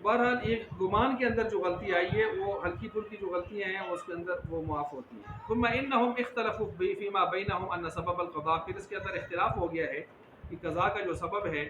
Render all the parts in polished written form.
بہرحال ایک گمان کے اندر جو غلطی آئی ہے وہ ہلکی پھلکی جو غلطیاں ہیں اس کے اندر وہ معاف ہوتی ہیں. ثم انہم اختلفوا فیما بینہم ان سبب القضاء، پھر اس کے اندر اختلاف ہو گیا ہے کہ قضاء کا جو سبب ہے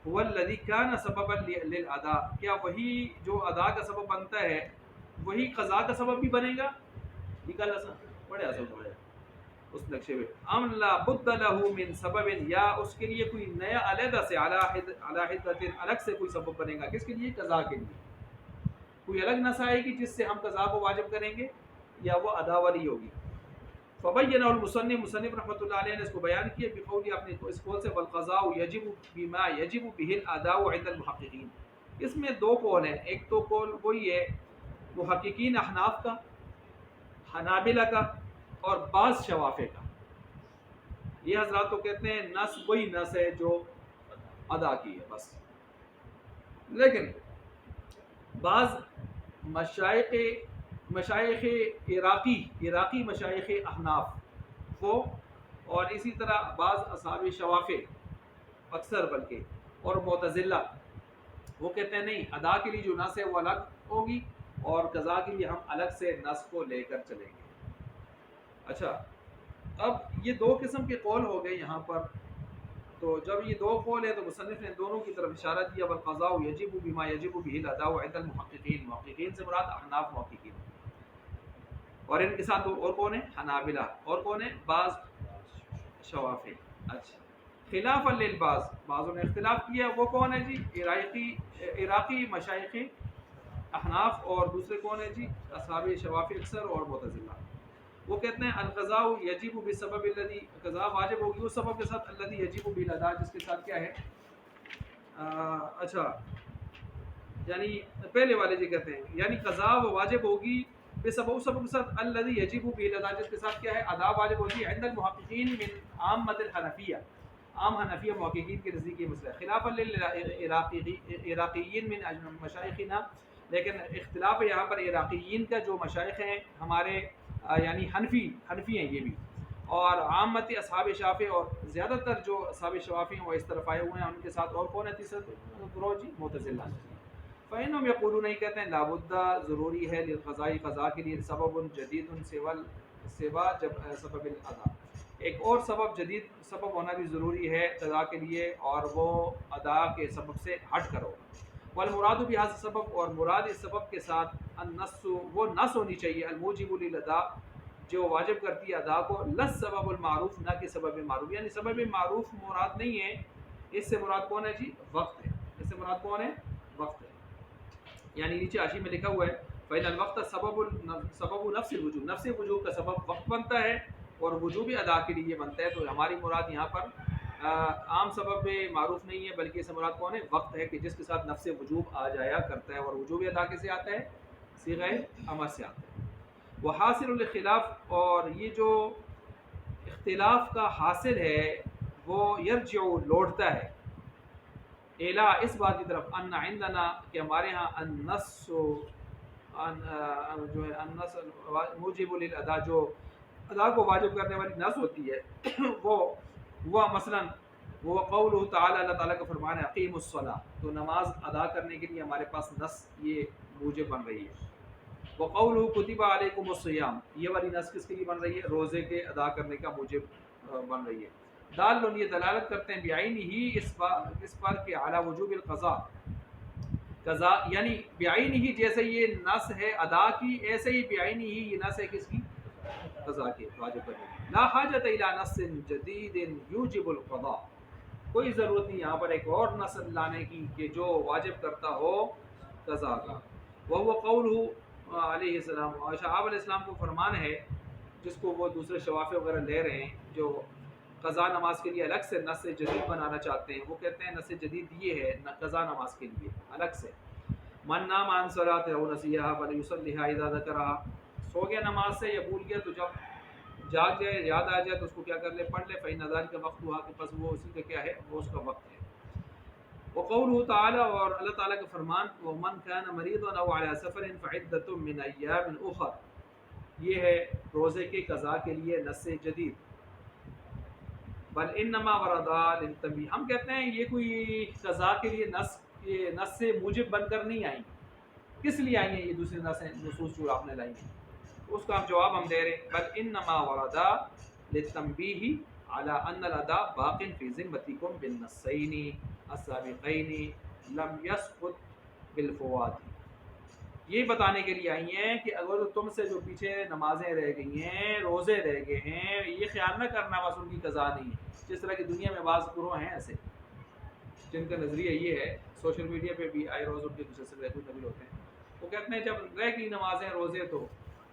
هو الذي كان سببا للاداء، کیا وہی جو ادا کا سبب بنتا ہے وہی قضاء کا سبب بھی بنے گا؟ یہ کل بڑے آسان ہو جائے اس نقشے میں. ام لا بد له من سبب، یا اس کے لیے کوئی نیا علیحدہ سے علی حدت الگ سے کوئی سبب بنے گا، کس کے لیے؟ قضاء کے لیے. کوئی الگ نص آئے گی جس سے ہم قضاء کو واجب کریں گے، یا وہ ادا والی ہوگی. فبین مصنف رحمۃ اللہ علیہ نے اس کو بیان کیا بقول، اپنے اس قول سے، والقضاء یجب بما یجب به الاداء عند المحققین. اس میں دو قول ہیں، ایک تو قول وہی ہے محققین احناف کا، حنابلہ کا اور بعض شوافع کا. یہ حضرات تو کہتے ہیں نص وہی نص ہے جو ادا کی ہے بس. لیکن بعض مشائخ عراقی مشائخ احناف وہ، اور اسی طرح بعض اصحاب شوافع اکثر بلکہ، اور معتزلہ، وہ کہتے ہیں نہیں، ادا کے لیے جو نص ہے وہ الگ ہوگی اور قضاء کے لیے ہم الگ سے نص کو لے کر چلیں گے. اچھا، اب یہ دو قسم کے قول ہو گئے یہاں پر. تو جب یہ دو قول ہیں تو مصنف نے دونوں کی طرف اشارہ دیا. والقضاء یجب بما یجب به الاداء عند المحققین، محققین سے مراد احناف محققین، اور ان کے ساتھ اور کون ہیں؟ حنابلہ، اور کون ہیں؟ بعض شوافع. اچھا، خلاف للبعض، بعضوں نے اختلاف کیا، وہ کون ہے جی؟ عراقی مشائخ احناف، اور دوسرے کون ہیں جی؟ اصحاب شوافع اکثر اور معتزلہ. وہ کہتے ہیں القضاء یجب بسبب الذی، قضاء واجب ہوگی اس سبب کے ساتھ، الذی یجب بالاداء، جس کے ساتھ کیا ہے؟ اچھا، یعنی پہلے والے جی کہتے ہیں یعنی قضاء واجب ہوگی بسبب، اس سبب کے ساتھ، الذی یجب بالاداء، جس کے ساتھ کیا ہے؟ ادا واجب ہوگی. عند المحققین من عامۃ الحنفیہ، عام حنفیہ محققین کے نزدیک یہ مسئلہ ہے. خلافا للعراقیین من مشائخنا، لیکن اختلاف ہے یہاں پر عراقیین کا، جو مشائخ ہیں ہمارے یعنی حنفی ہیں یہ بھی، اور عامت اصحاب شافع، اور زیادہ تر جو اصحاب شوافع ہیں وہ اس طرف آئے ہوئے ہیں. ان کے ساتھ اور کون ہے تیسرا گروہ جی؟ معتزلہ. فإنهم یقولون، نہیں کہتے ہیں لابد، ضروری ہے، للقضاء، قضاء کے لیے، سبب جدید سوا جب سبب الادا، ایک اور سبب، جدید سبب ہونا بھی ضروری ہے قضاء کے لیے، اور وہ ادا کے سبب سے ہٹ کر ہوگا. والمراد بهذا السبب، اور مراد اس سبب کے ساتھ، النص، وہ نص ہونی چاہیے، الموجب للاداء، جو واجب کرتی ہے ادا کو، لس سبب المعروف، نہ کہ سبب معروف. یعنی سبب معروف مراد نہیں ہے، اس سے مراد کون ہے جی؟ وقت ہے. اس سے مراد کون ہے؟ وقت ہے. یعنی نیچے حاشی میں لکھا ہوا ہے فإن الوقت سبب نفس الوجوب، نفس وجوب کا سبب وقت بنتا ہے، اور وجوب ادا کے لیے بنتا ہے. تو ہماری مراد یہاں پر عام سبب معروف نہیں ہے، بلکہ اس سے مراد کون ہے؟ وقت ہے، کہ جس کے ساتھ نفس وجوب آ جایا کرتا ہے. اور وجوب ادا کیسے آتا ہے؟ صیغہ امر سے آتا ہے. وہ حاصل الخلاف، اور یہ جو اختلاف کا حاصل ہے وہ یرجع، لوٹتا ہے، الا، اس بات کی طرف، ان عندنا، کہ ہمارے ہاں، النص، جو ہے النص موجب للاداء، جو ادا کو واجب کرنے والی نص ہوتی ہے، وہ مثلا وہ قولہ تعالی، اللہ تعالیٰ کا فرمان ہے اقیم الصلاۃ، تو نماز ادا کرنے کے لیے ہمارے پاس نص یہ موجب بن رہی ہے. وقولہ کتب علیکم الصیام، یہ والی نص کس کے لیے بن رہی ہے؟ روزے کے ادا کرنے کا موجب بن رہی ہے. دال، یہ دلالت کرتے ہیں بعینہ ہی، اس پر کہ علی وجوب القضاء، قضاء یعنی بعینہ ہی، جیسے یہ نص ہے ادا کی، ایسے ہی بعینہ ہی یہ نص ہے کس کی؟ قضاء کی، واجب کرنے کی. لا حاجت الی نص جدید یوجب القضاء، کوئی ضرورت نہیں یہاں پر ایک اور نص لانے کی کہ جو واجب کرتا ہو قضاء کا. وہ قولہ علیہ السلام، اور شعاب علیہ السلام کو فرمان ہے، جس کو وہ دوسرے شوافع وغیرہ لے رہے ہیں، جو قضاء نماز کے لیے الگ سے نص جدید بنانا چاہتے ہیں. وہ کہتے ہیں نص جدید یہ ہے قضاء نماز کے لیے الگ سے، من نام عن صلاۃ او نسیھا فلیصلیھا اذا ذکرھا، سو گیا نماز سے یا بھول گیا تو جب جاگ جائے، یاد آ جائے تو اس کو کیا کر لے؟ پڑھ لے. فإن ذلک وقتھا، کہ پس وہ اسی کا کیا ہے؟ وہ اس کا وقت ہے. وقولہ تعالی، اور اللہ تعالیٰ کا فرمان، ومن کان مریضا او علی سفر فعدۃ من ایام اخر، یہ ہے روزے کے قضاء کے لیے نص جدید. بل انما وردا للتنبیہ، ہم کہتے ہیں یہ کوئی قضاء کے لیے نص، یہ نص سے موجب بن کر نہیں آئی، کس لیے آئی ہیں یہ دوسری نصوص جو آپ نے لائی ہیں؟ اس کا ہم جواب ہم دے رہے ہیں بل انما وردا للتنبیہ علی ان الاداء باق فی ذمتکم بالنصین السابقین لم یسقط بالفوات، یہ بتانے کے لیے آئی ہیں کہ اگر تم سے جو پیچھے نمازیں رہ گئی ہیں، روزے رہ گئے ہیں، یہ خیال نہ کرنا بس ان کی قضا نہیں ہے، جس طرح کی دنیا میں بعض گروہ ہیں ایسے جن کا نظریہ یہ ہے، سوشل میڈیا پہ بھی آئے روز ان کے کچھ ایسے نبی ہوتے ہیں، وہ کہتے ہیں جب رہ گئی نمازیں روزے تو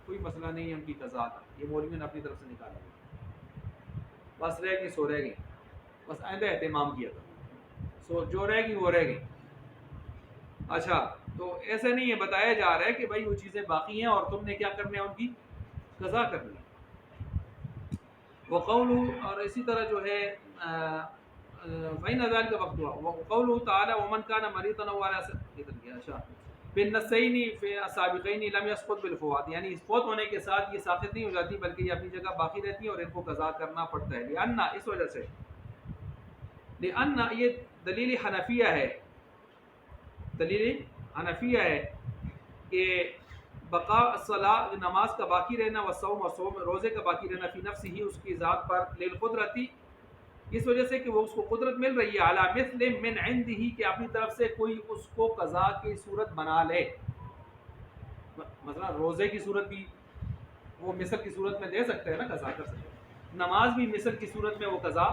کوئی مسئلہ نہیں ہے ان کی قضا کا، یہ مولوی نے اپنی طرف سے نکالا، بس رہ گئی سو رہ گئی، بس آئندہ اہتمام کیا تھا، سو جو رہ گئی وہ رہ گئی۔ اچھا تو ایسا نہیں ہے، بتایا جا رہا ہے کہ بھائی وہ چیزیں باقی ہیں اور تم نے کیا کرنا ہے، ان کی قضا کرنی ہے۔ وقولہ، اور اسی طرح جو ہے فإن ذلك وقت ہوا، وقولہ تعالی ومن كان مريضا أو على سفر، اچھا بالنصین فی السابقین لم يسقط بالفوات، یعنی فوت ہونے کے ساتھ یہ ساقط نہیں ہو جاتی بلکہ یہ اپنی جگہ باقی رہتی ہے اور ان کو قضا کرنا پڑتا ہے، لأن، اس وجہ سے، لأن یہ دلیل حنفیہ ہے، دلیل حنفیہ ہے کہ بقاء الصلاۃ، نماز کا باقی رہنا، والصوم، اور صوم روزے کا باقی رہنا، فی نفس ہی، اس کی ذات پر، للقدرتی، اس وجہ سے کہ وہ اس کو قدرت مل رہی ہے، علی مثل من عندہ، کہ اپنی طرف سے کوئی اس کو قضا کی صورت بنا لے، مثلا روزے کی صورت بھی وہ مثل کی صورت میں دے سکتے ہیں نا، قضا کر سکتے ہیں، نماز بھی مثل کی صورت میں وہ قضا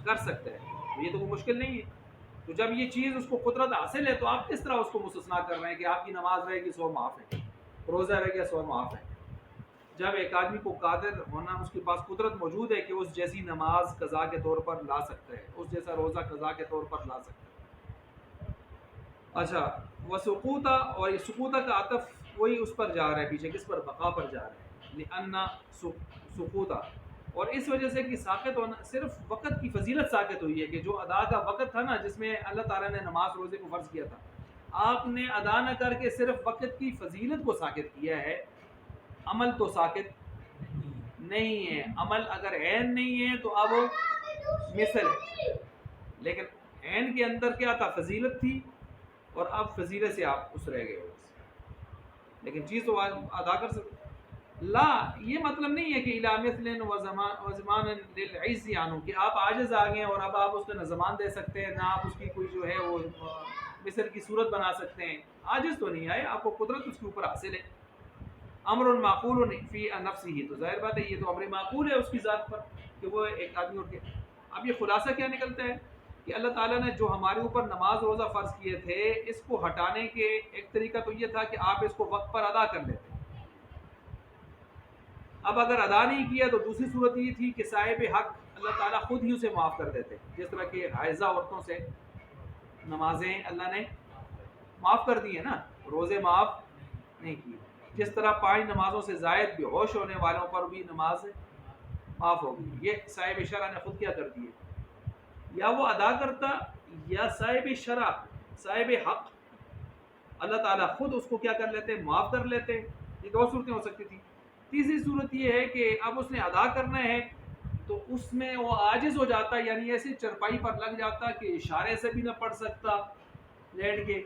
کر سکتے ہیں، یہ تو کوئی مشکل نہیں ہے۔ تو جب یہ چیز اس کو قدرت حاصل ہے تو آپ کس طرح اس کو مستثنا کر رہے ہیں کہ آپ کی نماز رہے گی سو معاف ہے، روزہ رہ گیا سو معاف ہے، جب ایک آدمی کو قادر ہونا، اس کے پاس قدرت موجود ہے کہ اس جیسی نماز قضا کے طور پر لا سکتا ہے، اس جیسا روزہ قضا کے طور پر لا سکتا ہے۔ اچھا وسقوطہ، اور یہ سقوطہ کا عطف وہی اس پر جا رہا ہے پیچھے، کس پر، بقا پر جا رہا ہے، لأن سقوطہ، اور اس وجہ سے کہ ساقط ہونا، صرف وقت کی فضیلت ساقط ہوئی ہے کہ جو ادا کا وقت تھا نا، جس میں اللہ تعالیٰ نے نماز روزے کو فرض کیا تھا، آپ نے ادا نہ کر کے صرف وقت کی فضیلت کو ساقط کیا ہے، عمل تو ساقط نہیں ہے، عمل اگر عین نہیں ہے تو اب مثل ہے، لیکن عین کے اندر کیا تھا، فضیلت تھی، اور اب فضیلت سے آپ اس رہ گئے ہو، لیکن چیز تو ادا کر سکتے۔ لا، یہ مطلب نہیں ہے کہ الی مثل و زمان للعجز عنہ، کہ آپ عاجز آ گئے اور اب آپ اس کا نہ زمان دے سکتے ہیں، نہ آپ اس کی کوئی جو ہے وہ مثل کی صورت بنا سکتے ہیں، عاجز تو نہیں آئے، آپ کو قدرت اس کے اوپر حاصل ہے۔ امر معقول فی نفسہ، تو ظاہر بات ہے یہ تو امر معقول ہے اس کی ذات پر کہ وہ ایک آدمی اٹھ کے، اب یہ خلاصہ کیا نکلتا ہے کہ اللہ تعالیٰ نے جو ہمارے اوپر نماز روزہ فرض کیے تھے، اس کو ہٹانے کے ایک طریقہ تو یہ تھا کہ آپ اس کو وقت پر ادا کر لیتے، اب اگر ادا نہیں کیا تو دوسری صورت یہ تھی کہ صاحب حق اللہ تعالیٰ خود ہی اسے معاف کر دیتے، جس طرح کہ حائضہ عورتوں سے نمازیں اللہ نے معاف کر دی ہیں نا، روزے معاف نہیں کیے، جس طرح 5 نمازوں سے زائد بے ہوش ہونے والوں پر بھی نماز معاف ہوگی، یہ صاحب شرع نے خود کیا کر دی ہے، یا وہ ادا کرتا، یا صاحب شرع، صاحب حق اللہ تعالیٰ خود اس کو کیا کر لیتے، معاف کر لیتے، یہ 2 صورتیں ہو سکتی تھی۔ تیسری صورت یہ ہے کہ اب اس نے ادا کرنا ہے تو اس میں وہ عاجز ہو جاتا، یعنی ایسی چرپائی پر لگ جاتا کہ اشارے سے بھی نہ پڑھ سکتا لیٹ کے،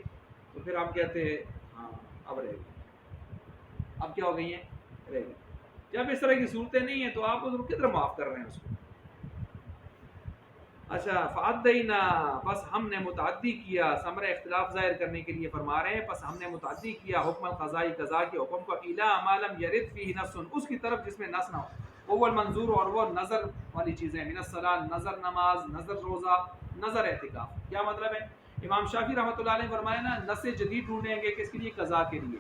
تو پھر ہم کہتے ہیں ہاں اب رہ گئی، اب کیا ہو گئی ہیں، رہ گئی۔ جب اس طرح کی صورتیں نہیں ہیں تو آپ اس کو کدھر معاف کر رہے ہیں اس کو۔ اچھا فعدینا، بس ہم نے متعدی کیا، ثمرہ اختلاف ظاہر کرنے کے لیے فرما رہے ہیں، بس ہم نے متعدی کیا حکم القضائی، قضا کے حکم کو، الی ما لم یرد فیہ نص، اس کی طرف جس میں نص نہ ہو، وہ المنظور، اور وہ نظر والی چیزیں، من الصلاۃ، نظر نماز، نظر روزہ، نظر اعتکاف۔ کیا مطلب ہے؟ امام شافعی رحمۃ اللہ علیہ نے فرمایا نا، نص جدید ڈھونڈیں گے کس کے لیے، قضا کے لیے،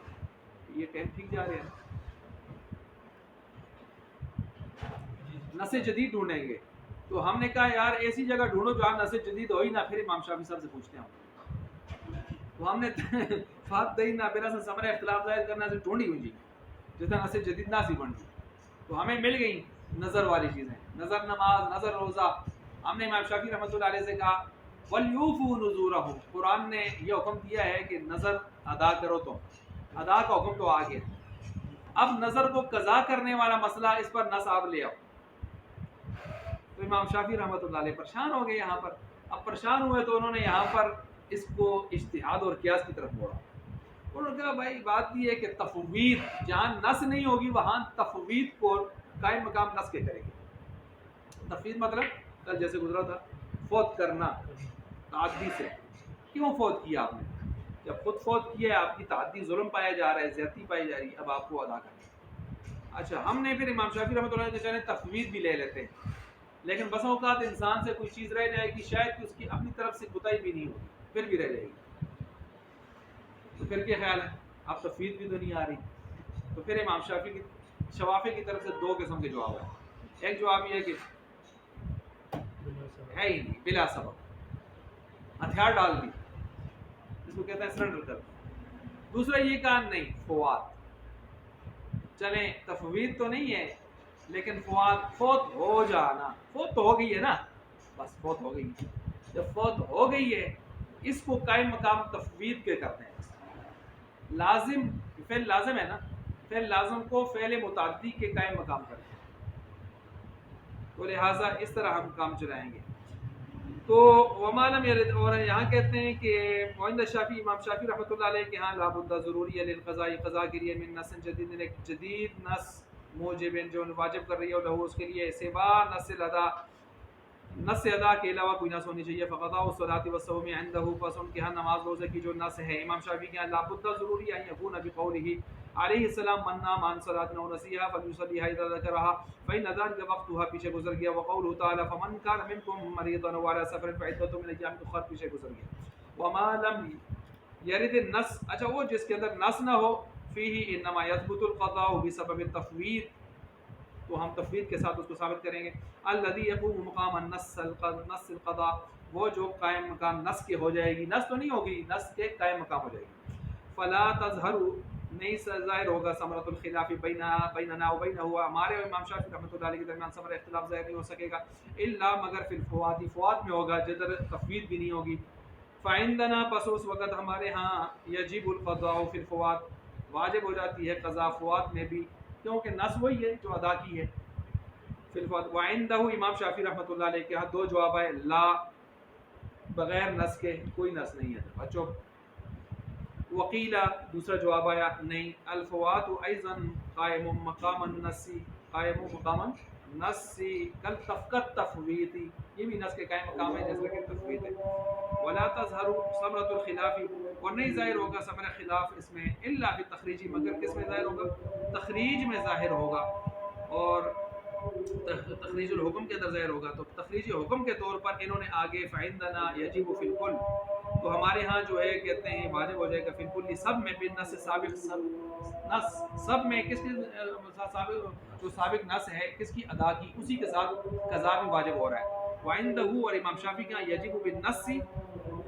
یہ ٹائم ٹھیک جا رہے ہیں، نص جدید ڈھونڈیں گے، تو ہم نے کہا یار ایسی جگہ ڈھونڈو جہاں نص جدید ہو ہی نہ، پھر امام شافعی صاحب سے پوچھتے ہیں، تو ہم نے فات دئی نہ بنا سے ثمرہ اختلاف ظاہر کرنا سے ڈھونڈی ہوئی جی، جتنا نص جدید نہ سی بن گئی، تو ہمیں مل گئی نظر والی چیزیں، نظر نماز، نظر روزہ۔ ہم نے امام شافعی رحمۃ اللہ علیہ سے کہا وَلْيُوفُوا نُذُورَهُمْ، قرآن نے یہ حکم دیا ہے کہ نظر ادا کرو، تو ادا کا حکم تو آ گیا، اب نظر کو قضا کرنے والا مسئلہ، اس پر نص آپ لے آؤ، تو امام شافعی رحمۃ اللہ علیہ پریشان ہو گئے یہاں پر، اب پریشان ہوئے تو انہوں نے یہاں پر اس کو اجتہاد اور قیاس کی طرف موڑا، انہوں نے کہا بھائی بات یہ ہے کہ تفویض جہاں نس نہیں ہوگی وہاں تفویض کو قائم مقام نس کے کریں گے. تفویض مطلب کل جیسے گزرا تھا فوت کرنا تعدی سے. کیوں فوت کیا آپ نے؟ جب خود فوت کیا ہے آپ کی تعدی ظلم پایا جا رہا ہے زیادتی پائی جا رہی ہے اب آپ کو ادا کرنا. اچھا ہم نے پھر امام شافعی رحمۃ اللہ علیہ نے تفویض بھی لے لیتے ہیں لیکن بسا اوقات انسان سے کوئی چیز رہ جائے گی شاید کہ اس کی اپنی طرف سے کوتاہی بھی نہیں ہوگی پھر بھی رہ جائے گی تو پھر کیا خیال ہے آپ تفویض بھی تو نہیں آ رہی. تو پھر امام شوافی کی طرف سے دو قسم کے جواب ہیں. ایک جواب یہ ہے کہ ہے ہی نہیں بلا سبب ہتھیار ڈال دی اس کو کہتے ہیں سرنڈر کر. دوسرا یہ کام نہیں فوات چلیں تفویض تو نہیں ہے لیکن فوت ہو جانا فوت تو ہو گئی ہے نا بس فوت ہو گئی. جب فوت ہو گئی ہے اس کو قائم مقام تفویض کے کرتے ہیں. لازم فعل لازم ہے نا فعل لازم کو فعل متعدی کے قائم مقام کرتے ہیں تو لہٰذا اس طرح ہم کام چلائیں گے. تو ومالم یرد اور یہاں کہتے ہیں کہ معند شافعی امام شافعی رحمۃ اللہ علیہ کے ہاں لابد ضروری ہے للقضاء قضاء کے لیے من نص جدید ایک جدید نص موجب جو واجب کر رہی ہے لہو اس کے لیے سوا نص ادا کے علاوہ کوئی نص ہونی چاہیے. فقضاء الصلاۃ والصوم عنده پس ان کے ہاں نماز روزے کی جو نص ہے امام شافعی کے ہاں لابد ضروری ہے یکون بقولہ علیہ السلام من نام عن صلاۃ او نسیها فلیصلیها اذا ذکرها فإن ذلك وقتها پیچھے گزر گیا. وقوله تعالی فمن كان منكم مريضا او على سفر فعدة من ايام اخر پیچھے گزر گیا. وما لم يرد النص اچھا وہ جس کے اندر نص نہ ہو فيه انما يثبت القضاء بسبب التفويض تو ہم تفویض کے ساتھ اس کو ثابت کریں گے. الذي يقوم مقام النص القضاء وہ جو قائم مقام نص کے ہو جائے گی نص تو نہیں ہوگی نص کے قائم مقام ہو جائے گی. فلا تظہر نہیں ظاہر ہوگا ثمرۃ الخلاف بیننا و بینہ ہمارے امام شافعی رحمۃ اللہ علیہ کے درمیان ثمرہ اختلاف ظاہر نہیں ہو سکے گا الا مگر فی الفوات فوات میں ہوگا جدر تفویض بھی نہیں ہوگی. فعندنا پس اس وقت ہمارے ہاں یجب القضاء فی الفوات واجب ہو جاتی ہے قضاء فوات میں بھی کیونکہ نص وہی ہے جو ادا کی ہے. فی الفوات وعندہ امام شافعی رحمۃ اللہ علیہ کے ہاں دو جواب ہے لا بغیر نص کے کوئی نص نہیں ہے بچوں. وقیلا دوسرا جواب آیا نہیں الفوات ایضا قائم مقام النص قائم مقام النص کل تفقت تفویض یہ بھی نص کے قائم مقام ہے جیسا کہ تفویض ہے. ولا تظہر ثمرۃ الخلاف اور نہیں ظاہر ہوگا ثمرہ خلاف اس میں الا فی تخریجی مگر کس میں ظاہر ہوگا تخریج میں ظاہر ہوگا اور تخریج الحکم کے اندر ظاہر ہوگا. تو تخریج حکم کے طور پر انہوں نے آگے فعندنا یجب فی الکل تو ہمارے ہاں جو ہے کہتے ہیں واجب ہو جائے گا فی الکل سب میں بالنص سابق نص سب میں کس کی سابق جو سابق نص ہے کس کی ادا کی اسی کے ساتھ قضا بھی واجب ہو رہا ہے. وعندہ اور امام شافعی کا یجب بالنص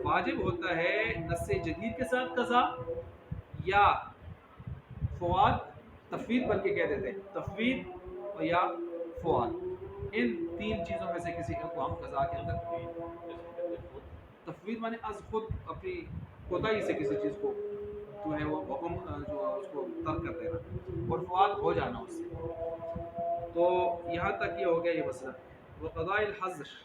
واجب ہوتا ہے نص جدید کے ساتھ قضا یا فوات تفویض بلکہ کہہ دیتے ہیں تفویض یا فوات ان تین چیزوں میں سے کسی کو ہم قضا کے اندر تفویض مانے از خود اپنی کوتاہی سے کسی چیز کو جو ہے وہ حکم جو اس کو ترک کر دینا اور فوات ہو جانا اس سے. تو یہاں تک یہ ہو گیا یہ مسئلہ. وقضاء الحظر